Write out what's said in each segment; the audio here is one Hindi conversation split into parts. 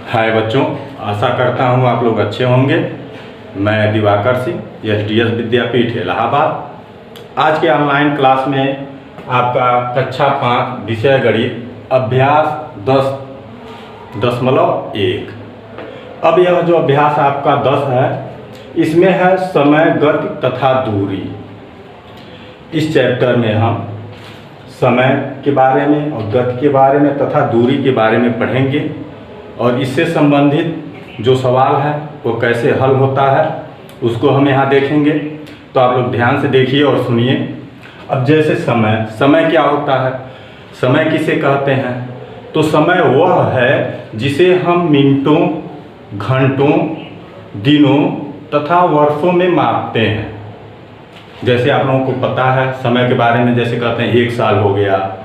हाय बच्चों, आशा करता हूँ आप लोग अच्छे होंगे। मैं दिवाकर सिंह, SDS विद्यापीठ इलाहाबाद। आज के ऑनलाइन क्लास में आपका कक्षा 5 विषय गणित अभ्यास 10.1। अब यह जो अभ्यास आपका 10 है, इसमें है समय, गति तथा दूरी। इस चैप्टर में हम समय के बारे में और गति के बारे में तथा दूरी के बारे में पढ़ेंगे और इससे संबंधित जो सवाल है वो कैसे हल होता है उसको हम यहाँ देखेंगे। तो आप लोग ध्यान से देखिए और सुनिए। अब जैसे समय क्या होता है, समय किसे कहते हैं? तो समय वह है जिसे हम मिनटों, घंटों, दिनों तथा वर्षों में मापते हैं। जैसे आप लोगों को पता है समय के बारे में, जैसे कहते हैं 1 साल हो गया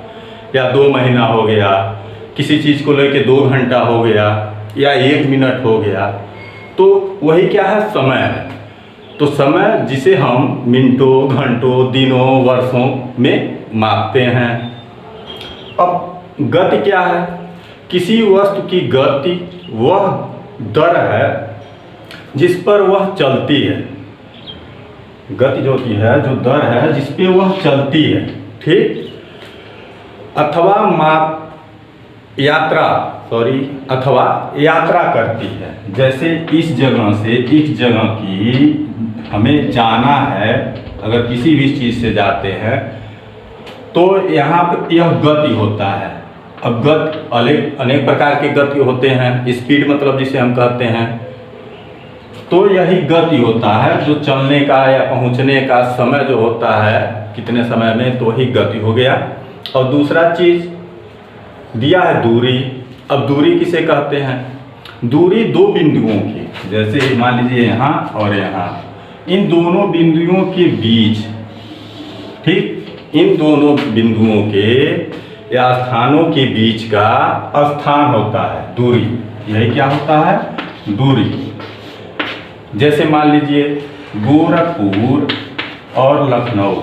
या 2 महीना हो गया, किसी चीज़ को लेके 2 घंटा हो गया या 1 मिनट हो गया, तो वही क्या है, समय है। तो समय जिसे हम मिनटों, घंटों, दिनों, वर्षों में मापते हैं। अब गति क्या है? किसी वस्तु की गति वह दर है जिस पर वह चलती है। गति जो की है, जो दर है जिस पे वह चलती है, ठीक। अथवा यात्रा करती है। जैसे इस जगह से इस जगह की हमें जाना है, अगर किसी भी चीज़ से जाते हैं तो यहाँ पे यह गति होता है। अब गति अनेक प्रकार के गति होते हैं। स्पीड मतलब जिसे हम कहते हैं, तो यही गति होता है जो चलने का या पहुँचने का समय जो होता है, कितने समय में, तो वही गति हो गया। और दूसरा चीज़ दिया है दूरी। अब दूरी किसे कहते हैं? दूरी 2 बिंदुओं की, जैसे मान लीजिए यहाँ और यहाँ, इन दोनों बिंदुओं के बीच, ठीक, इन दोनों बिंदुओं के या स्थानों के बीच का स्थान होता है दूरी। यही क्या होता है? दूरी। जैसे मान लीजिए गोरखपुर और लखनऊ,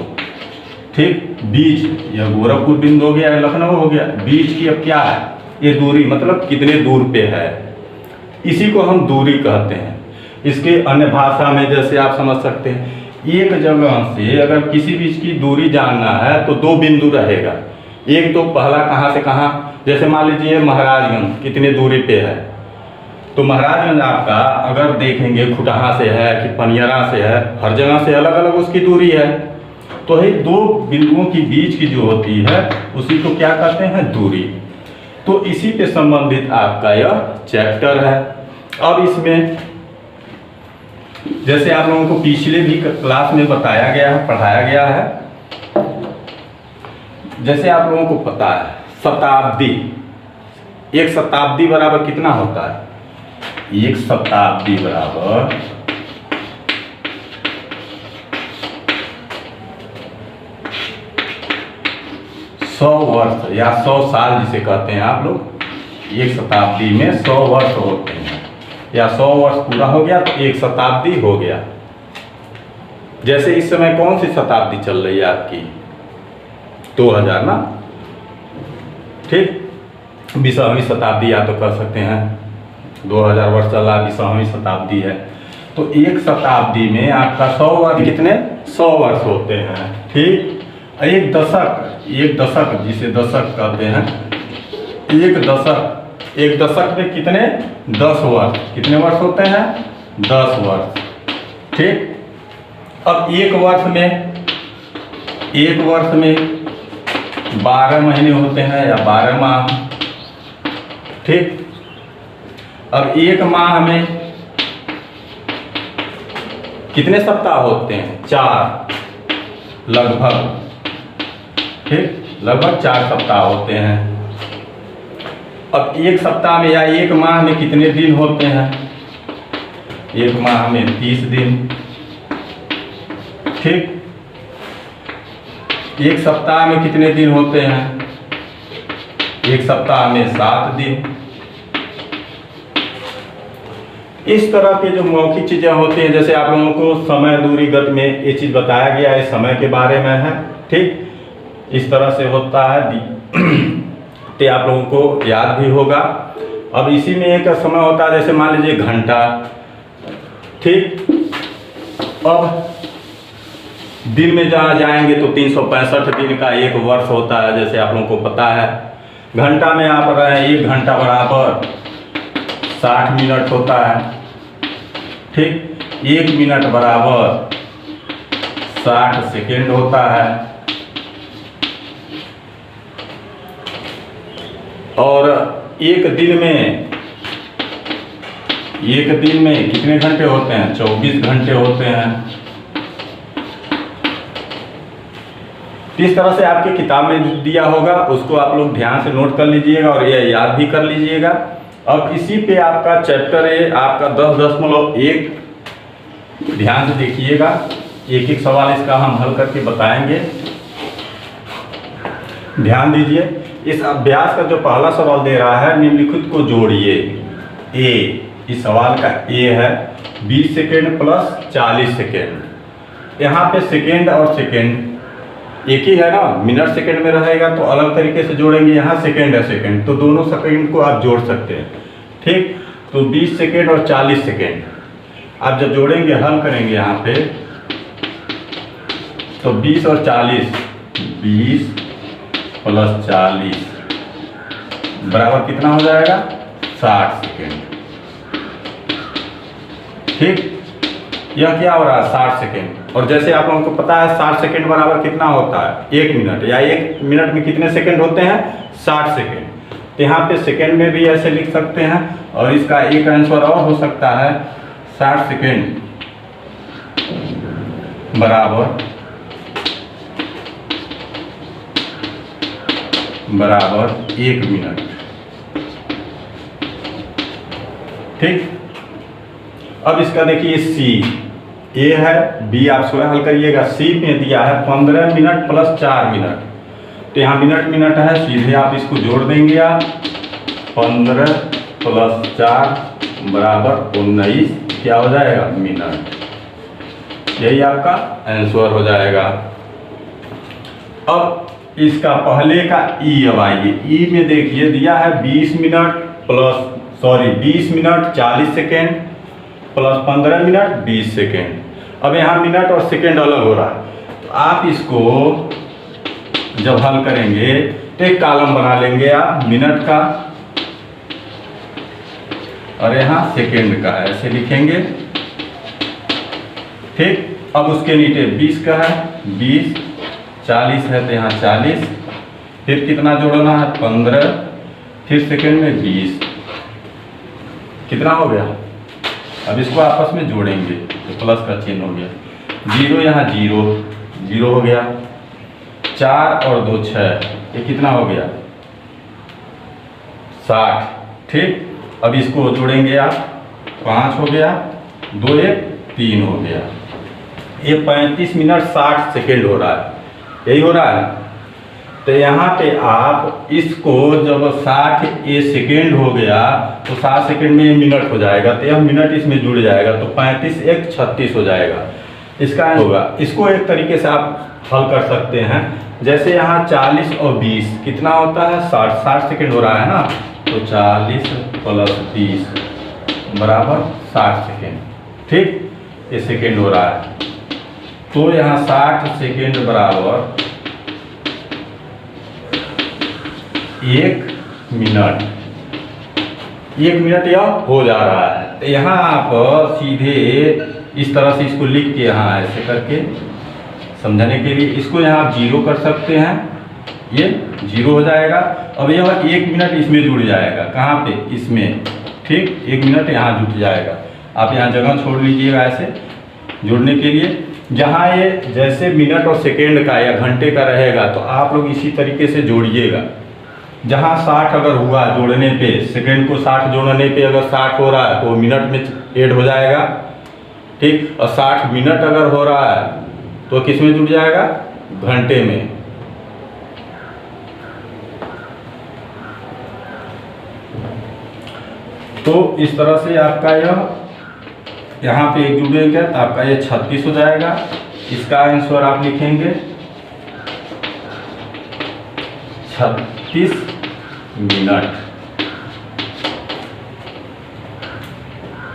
ठीक, बीच, यह गोरखपुर बिंदु हो गया, लखनऊ हो गया, बीच की अब क्या है, ये दूरी, मतलब कितने दूर पे है, इसी को हम दूरी कहते हैं। इसके अन्य भाषा में जैसे आप समझ सकते हैं, एक जगह से अगर किसी बीच की दूरी जानना है तो 2 बिंदु रहेगा। एक तो पहला कहाँ से कहाँ, जैसे मान लीजिए महाराजगंज कितने दूरी पे है, तो महाराजगंज आपका अगर देखेंगे खुटहा से है कि पनियरा से है, हर जगह से अलग अलग उसकी दूरी है। तो ये 2 बिंदुओं की बीच की जो होती है उसी को क्या कहते हैं? दूरी। तो इसी पे संबंधित आपका यह चैप्टर है। अब इसमें जैसे आप लोगों को पिछले भी क्लास में बताया गया है, पढ़ाया गया है, जैसे आप लोगों को पता है शताब्दी, एक शताब्दी बराबर कितना होता है? एक शताब्दी बराबर 100 वर्ष या 100 साल जिसे कहते हैं आप लोग। एक शताब्दी में 100 वर्ष होते हैं, या 100 वर्ष पूरा हो गया तो एक शताब्दी हो गया। जैसे इस समय कौन सी शताब्दी चल रही है आपकी? 2000 ना, ठीक। 20वीं शताब्दी या तो कर सकते हैं, 2000 वर्ष चल रहा, 20वीं शताब्दी है। तो एक शताब्दी में आपका 100 वर्ष कितने? 100 वर्ष होते हैं, ठीक। एक दशक जिसे दशक कहते हैं, एक दशक में कितने? 10 वर्ष। कितने वर्ष होते हैं? 10 वर्ष, ठीक। अब एक वर्ष में 12 महीने होते हैं या 12 माह, ठीक। अब एक माह में कितने सप्ताह होते हैं? 4, लगभग, ठीक, लगभग 4 सप्ताह होते हैं। अब एक सप्ताह में या एक माह में कितने दिन होते हैं? एक माह में 30 दिन, ठीक। एक सप्ताह में कितने दिन होते हैं? एक सप्ताह में 7 दिन। इस तरह के जो मौखिक चीजें होती हैं, जैसे आप लोगों को समय, दूरी, गति में ये चीज बताया गया है, समय के बारे में है, ठीक। इस तरह से होता है, तो आप लोगों को याद भी होगा। अब इसी में एक समय होता है, जैसे मान लीजिए घंटा, ठीक। अब दिन में जहाँ जाएंगे तो 365 दिन का एक वर्ष होता है, जैसे आप लोगों को पता है। घंटा में आप रहे 1 घंटा बराबर 60 मिनट होता है, ठीक। 1 मिनट बराबर 60 सेकेंड होता है। और एक दिन में कितने घंटे होते हैं? 24 घंटे होते हैं। इस तरह से आपके किताब में दिया होगा, उसको आप लोग ध्यान से नोट कर लीजिएगा और यह याद भी कर लीजिएगा। अब इसी पे आपका चैप्टर है आपका 10.1, ध्यान से देखिएगा, एक एक सवाल इसका हम हल करके बताएंगे। ध्यान दीजिए, इस अभ्यास का जो पहला सवाल दे रहा है, निम्नलिखित को जोड़िए। ए, इस सवाल का ए है 20 सेकेंड प्लस 40 सेकेंड। यहाँ पे सेकेंड और सेकेंड एक ही है ना, मिनट सेकेंड में रहेगा तो अलग तरीके से जोड़ेंगे। यहाँ सेकेंड है सेकेंड, तो दोनों सेकेंड को आप जोड़ सकते हैं, ठीक। तो 20 सेकेंड और 40 सेकेंड आप जब जोड़ेंगे, हल करेंगे यहाँ पे, तो 20 और 40, 20 प्लस 40 बराबर कितना हो जाएगा? 60 सेकेंड, ठीक। यह क्या हो रहा है? 60 सेकेंड। और जैसे आप लोगों को पता है 60 सेकेंड बराबर कितना होता है? 1 मिनट, या 1 मिनट में कितने सेकेंड होते हैं? 60 सेकेंड। तो यहाँ पे सेकेंड में भी ऐसे लिख सकते हैं, और इसका एक आंसर और हो सकता है 60 सेकेंड बराबर 1 मिनट, ठीक। अब इसका देखिए सी, ए है, बी आप स्वयं हल करिएगा। सी में दिया है 15 मिनट प्लस 4 मिनट, तो यहाँ मिनट है, सीधे आप इसको जोड़ देंगे। आप 15 प्लस 4 बराबर 19, क्या हो जाएगा? मिनट। यही आपका आंसर हो जाएगा। अब इसका पहले का ई, अब आइए ई में देखिए, दिया है 20 minute 40 second plus 15 minute 20 second. अब यहाँ मिनट और सेकेंड अलग हो रहा है, तो आप इसको जब हल करेंगे तो एक कॉलम बना लेंगे आप मिनट का, और यहाँ सेकेंड का, ऐसे लिखेंगे, ठीक। अब उसके नीचे 20 का है, 20, 40 है तो यहाँ 40, फिर कितना जोड़ना है? 15, फिर सेकेंड में 20, कितना हो गया? अब इसको आपस में जोड़ेंगे तो प्लस का चिन्ह हो गया, 0 यहाँ 0 हो गया, 4 और 2 6, ये कितना हो गया? 60, ठीक। अब इसको जोड़ेंगे आप, 5 हो गया, 2 1 3 हो गया। ये 35 मिनट 60 सेकेंड हो रहा है, यही हो रहा है। तो यहाँ पे आप इसको जब 60 ये सेकेंड हो गया तो 60 सेकेंड में ये मिनट हो जाएगा, तो यह मिनट इसमें जुड़ जाएगा, तो 35 1 36 हो जाएगा, इसका होगा। इसको एक तरीके से आप हल कर सकते हैं, जैसे यहाँ 40 और 20 कितना होता है? 60 सेकेंड हो रहा है ना, तो 40 प्लस 20 बराबर 60 सेकेंड, ठीक। ये सेकेंड हो रहा है, तो यहाँ 60 सेकेंड बराबर 1 मिनट, 1 मिनट यह हो जा रहा है। तो यहाँ आप सीधे इस तरह से इसको लिख के, यहाँ ऐसे करके समझाने के लिए इसको यहाँ आप 0 कर सकते हैं, ये 0 हो जाएगा। अब यह 1 मिनट इसमें जुड़ जाएगा, कहाँ पे? इसमें, ठीक। 1 मिनट यहाँ जुट जाएगा, आप यहाँ जगह छोड़ लीजिएगा ऐसे जुड़ने के लिए। जहाँ ये जैसे मिनट और सेकेंड का या घंटे का रहेगा, तो आप लोग इसी तरीके से जोड़िएगा। जहाँ 60 अगर हुआ जोड़ने पे, सेकेंड को 60 जोड़ने पे अगर 60 हो रहा है तो मिनट में ऐड हो जाएगा, ठीक। और 60 मिनट अगर हो रहा है तो किस में जुड़ जाएगा? घंटे में। तो इस तरह से आपका यह यहाँ पे एक जुड़ेगा तो आपका ये 36 हो जाएगा। इसका आंसर आप लिखेंगे 36 मिनट,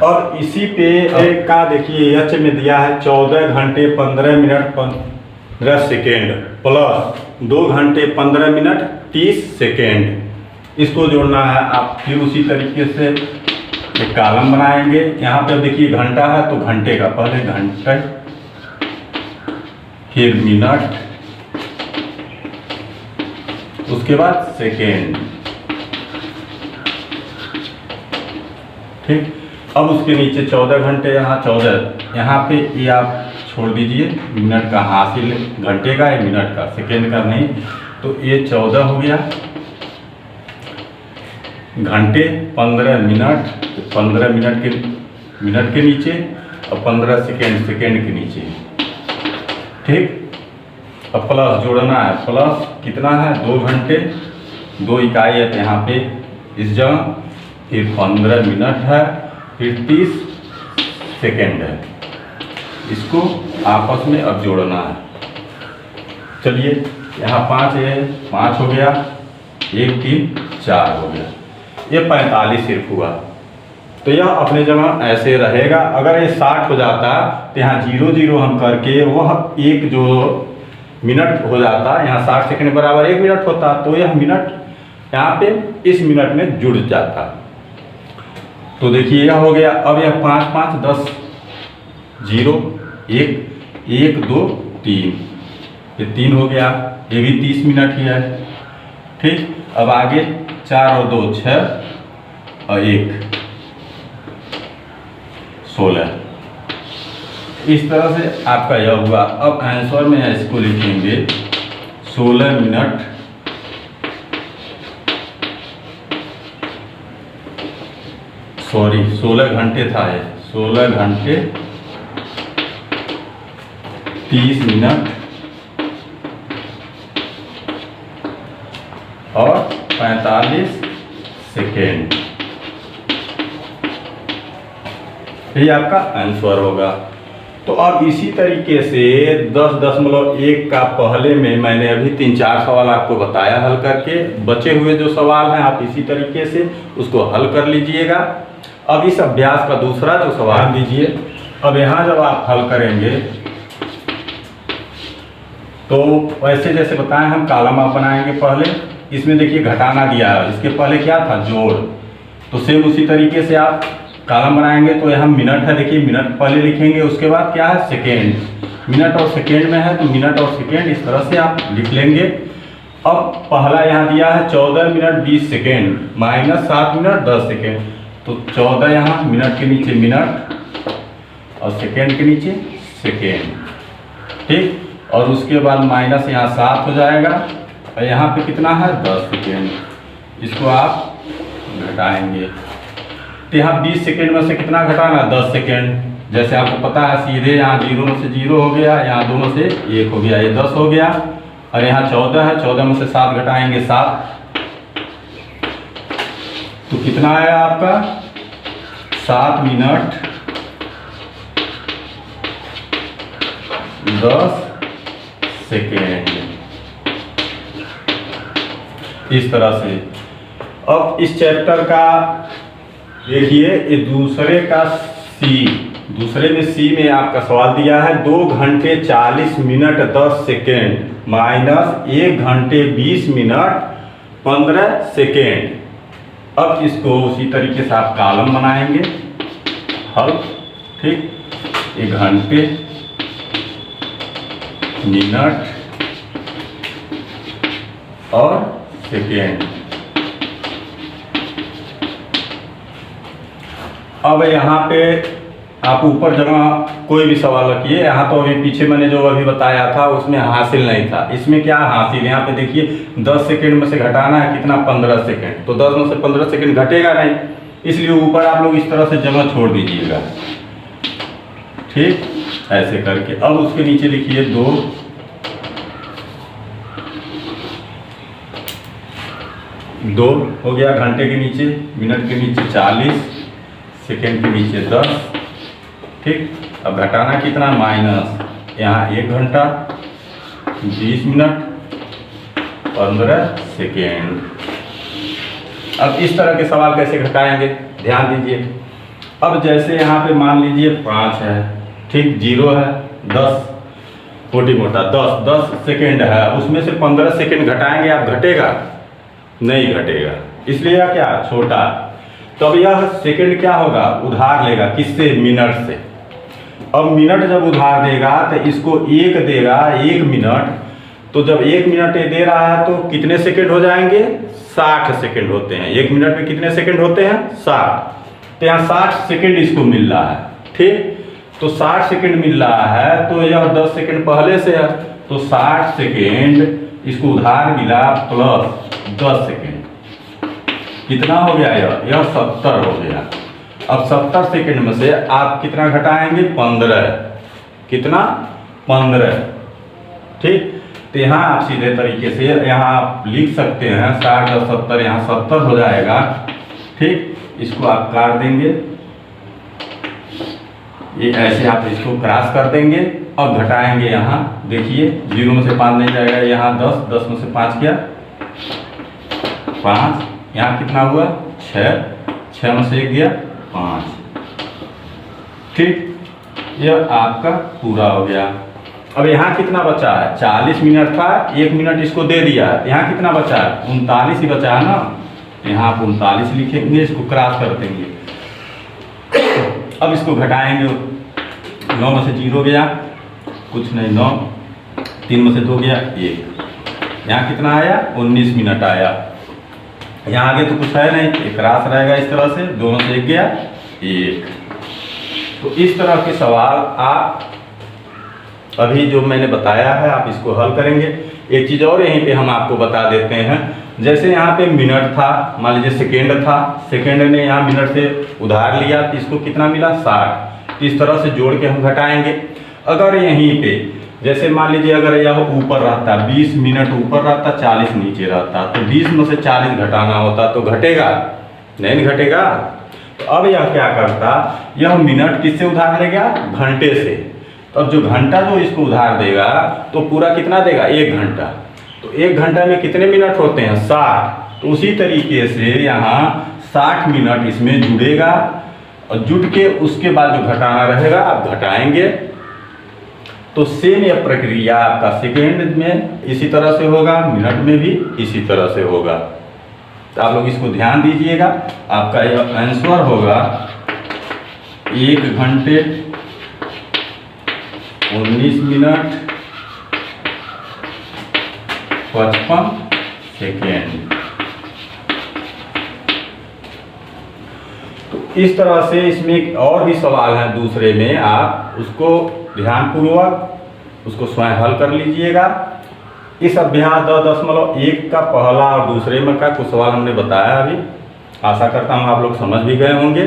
और इसी पे एक का देखिए एच में दिया है 14 घंटे 15 मिनट 15 सेकेंड प्लस 2 घंटे 15 मिनट 30 सेकेंड। इसको जोड़ना है। आप फिर उसी तरीके से एक कॉलम बनाएंगे। यहाँ पे देखिए घंटा है तो घंटे का पहले घंटे, फिर मिनट, उसके बाद सेकेंड। ठीक, अब उसके नीचे 14 घंटे, यहाँ 14, यहाँ पे ये आप छोड़ दीजिए, मिनट का हासिल, घंटे का या मिनट का, सेकेंड का नहीं। तो ये 14 हो गया घंटे, 15 मिनट, 15 मिनट के नीचे और 15 सेकेंड के नीचे। ठीक, अब प्लस जोड़ना है। प्लस कितना है 2 घंटे, 2 इकाई है तो यहाँ पे इस जगह, फिर 15 मिनट है, फिर 30 सेकेंड है। इसको आपस में अब जोड़ना है। चलिए यहाँ 5 है, 5 हो गया, 1 3 4 हो गया, ये 45 सिर्फ हुआ। तो यह अपने जगह ऐसे रहेगा। अगर ये 60 हो जाता तो यहाँ 0 0 हम करके वह एक जो मिनट हो जाता, यहाँ 60 सेकंड बराबर 1 मिनट होता, तो यह मिनट यहाँ पे इस मिनट में जुड़ जाता। तो देखिए यह हो गया। अब यह 5 5 10 0 1 1 2 3, ये 3 हो गया, ये भी 30 मिनट ही है। ठीक, अब आगे 4 और 2 6 और 1 16। इस तरह से आपका यह हुआ। अब आंसर में इसको लिखेंगे 16 मिनट 16 घंटे था, ये 16 घंटे 30 मिनट और 45 सेकेंड। ये आपका आंसर होगा। तो अब इसी तरीके से 10.1 का पहले में मैंने अभी 3-4 सवाल आपको बताया हल करके। बचे हुए जो सवाल हैं आप इसी तरीके से उसको हल कर लीजिएगा। अब इस अभ्यास का दूसरा जो सवाल दीजिए। अब यहाँ जब आप हल करेंगे तो वैसे जैसे बताएं हम कॉलम आप बनाएंगे। पहले इसमें देखिए घटाना दिया है, इसके पहले क्या था जोड़। तो सेम उसी तरीके से आप कॉलम बनाएंगे। तो यहाँ मिनट है, देखिए मिनट पहले लिखेंगे, उसके बाद क्या है सेकेंड। मिनट और सेकेंड में है तो मिनट और सेकेंड इस तरह से आप लिख लेंगे। अब पहला यहाँ दिया है 14 minute 20 second minus 7 minute 10 second. तो 14 यहाँ मिनट के नीचे मिनट और सेकेंड के नीचे सेकेंड। ठीक, और उसके बाद माइनस यहाँ 7 हो जाएगा और यहाँ पे कितना है 10 सेकेंड। इसको आप घटाएंगे तो यहाँ 20 सेकेंड में से कितना घटाना 10 सेकेंड। जैसे आपको पता है सीधे यहाँ 0 में से 0 हो गया, यहाँ दोनों से 1 हो गया, ये 10 हो गया। और यहाँ 14 है, 14 में से 7 घटाएंगे 7। तो कितना आया आपका 7 मिनट 10 सेकेंड। इस तरह से अब इस चैप्टर का देखिए ये दूसरे में सी में आपका सवाल दिया है 2 घंटे 40 मिनट 10 सेकेंड माइनस 1 घंटे 20 मिनट 15 सेकेंड। अब इसको उसी तरीके से आप कॉलम बनाएंगे हल। ठीक, 1 घंटे मिनट और सेकेंड। अब यहाँ पे आप ऊपर जगह कोई भी सवाल रखिए। यहाँ तो अभी पीछे मैंने जो अभी बताया था उसमें हासिल नहीं था, इसमें क्या हासिल। यहाँ पे देखिए 10 सेकेंड में से घटाना है कितना 15 सेकेंड। तो 10 में से 15 सेकेंड घटेगा नहीं, इसलिए ऊपर आप लोग इस तरह से जगह छोड़ दीजिएगा। ठीक, ऐसे करके अब उसके नीचे लिखिए 2 हो गया। घंटे के नीचे मिनट के नीचे 40 सेकेंड के नीचे 10। ठीक, अब घटाना कितना माइनस यहाँ 1 घंटा 20 मिनट 15 सेकेंड। अब इस तरह के सवाल कैसे घटाएंगे ध्यान दीजिए। अब जैसे यहाँ पे मान लीजिए 5 है, ठीक, 0 है, 10 मोटी मोटा 10 सेकेंड है, उसमें से 15 सेकेंड घटाएंगे आप, घटेगा नहीं घटेगा, इसलिए यह क्या छोटा। तो अब यह सेकेंड क्या होगा, उधार लेगा, किससे, मिनट से। अब मिनट जब उधार देगा तो इसको 1 देगा, 1 मिनट। तो जब 1 मिनट ये दे रहा है तो कितने सेकेंड हो जाएंगे, 60 सेकेंड होते हैं। 1 मिनट में कितने सेकेंड होते हैं, 60। तो यहाँ 60 सेकेंड इसको मिल रहा है, ठीक। तो 60 सेकेंड मिल रहा है, तो यह 10 सेकेंड पहले से है, तो 60 सेकेंड इसको उधार मिला प्लस 10 सेकेंड, कितना हो गया, यह 70 हो गया। अब 70 सेकेंड में से आप कितना घटाएंगे, 15, कितना, 15, ठीक। तो यहाँ आप सीधे तरीके से यहाँ आप लिख सकते हैं 60 10 70, यहाँ 70 हो जाएगा, ठीक। इसको आप काट देंगे, ये ऐसे आप इसको क्रॉस कर देंगे। अब घटाएंगे, यहाँ देखिए 0 में से 5 नहीं जाएगा, यहाँ 10, 10 में से 5 किया 5, यहाँ कितना हुआ 6, 6 में से 1 गया 5, ठीक। यह आपका पूरा हो गया। अब यहाँ कितना बचा है, 40 मिनट था, 1 मिनट इसको दे दिया, यहाँ कितना बचा है, 39 ही बचा है ना। यहाँ आप 39 लिखेंगे, इसको क्रॉस कर देंगे। अब इसको घटाएंगे, 9 में से 0 गया, कुछ नहीं, 9, 3 में से 2 गया 1, यहाँ कितना आया, 19 मिनट आया। यहाँ आगे तो कुछ है नहीं, एक क्रॉस रहेगा इस तरह से, 2 में से 1 गया 1। तो इस तरह के सवाल आप अभी जो मैंने बताया है आप इसको हल करेंगे। एक चीज़ और यहीं पे हम आपको बता देते हैं, जैसे यहाँ पे मिनट था, मान लीजिए सेकेंड था, सेकेंड ने यहाँ मिनट से उधार लिया तो इसको कितना मिला, 60। तो इस तरह से जोड़ के हम घटाएंगे। अगर यहीं पे जैसे मान लीजिए अगर यह ऊपर रहता, 20 मिनट ऊपर रहता, 40 नीचे रहता, तो 20 में से 40 घटाना होता तो घटेगा नहीं घटेगा। तो अब यह क्या करता, यह मिनट किससे उधार लेगा, घंटे से। तो अब जो घंटा जो इसको उधार देगा तो पूरा कितना देगा, 1 घंटा। तो 1 घंटा में कितने मिनट होते हैं, 60। तो उसी तरीके से यहाँ 60 मिनट इसमें जुड़ेगा और जुड़ के उसके बाद जो घटाना रहेगा आप घटाएंगे। तो सेम यह प्रक्रिया आपका सेकेंड में इसी तरह से होगा, मिनट में भी इसी तरह से होगा। तो आप लोग इसको ध्यान दीजिएगा। आपका यह आंसर होगा 1 घंटे 19 मिनट 55 सेकेंड। तो इस तरह से इसमें एक और भी सवाल है दूसरे में, आप उसको ध्यानपूर्वक उसको स्वयं हल कर लीजिएगा। इस अभ्यास 10.1 का पहला और दूसरे में का कुछ सवाल हमने बताया अभी, आशा करता हूँ आप लोग समझ भी गए होंगे।